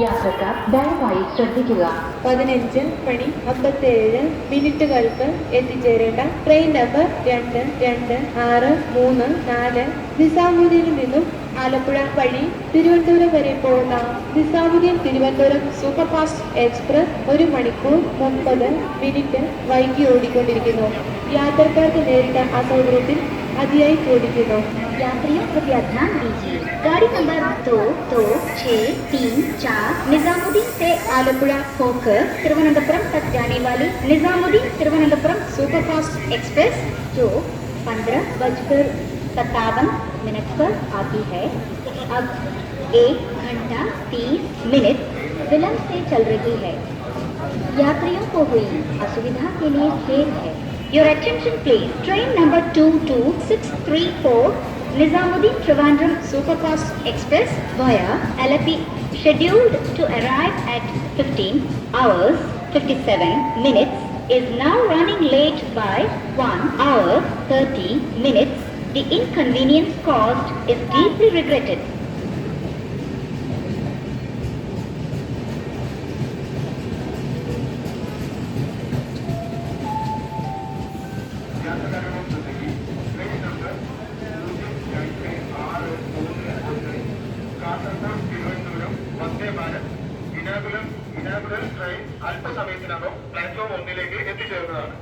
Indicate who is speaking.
Speaker 1: യാത്രക്കാർ ദയവായി ശ്രദ്ധിക്കുക.
Speaker 2: 15:57 എത്തിച്ചേരേണ്ട ട്രെയിൻ നമ്പർ 2264 നിസാമുദ്ദീനിൽ നിന്നും ആലപ്പുഴ വഴി തിരുവനന്തപുരം വരെ പോകുന്ന നിസാമുദ്ദീൻ തിരുവനന്തപുരം സൂപ്പർഫാസ്റ്റ് എക്സ്പ്രസ് 1 മണിക്കൂർ 30 വൈകി ഓടിക്കൊണ്ടിരിക്കുന്നു. യാത്രക്കാർക്ക് നേരിട്ട അസൗകര്യത്തിൽ അതിയായി ചോദിക്കുന്നു.
Speaker 1: यात्रियों कृपया ध्यान दीजिए. गाड़ी नंबर 226334 निजामुद्दीन से आलपुड़ा होकर तिरुवनंतपुरम तक जाने वाली निजामुद्दीन तिरुवनंतपुरम सुपरफास्ट एक्सप्रेस जो 15:57 पर आती है, अब 1 घंटा 30 मिनट विलंब से चल रही है. यात्रियों को हुई असुविधा के लिए खेद है. Your attention please. Train number 22634 Nizamuddin Trivandrum Superfast Express via Alleppey, scheduled to arrive at 15:57 is now running late by 1:30. The inconvenience caused is deeply regretted.
Speaker 3: Inaugural train അല്പസമയത്തിനകം പ്ലാറ്റ്ഫോം 1 എത്തിച്ചേർന്നതാണ്.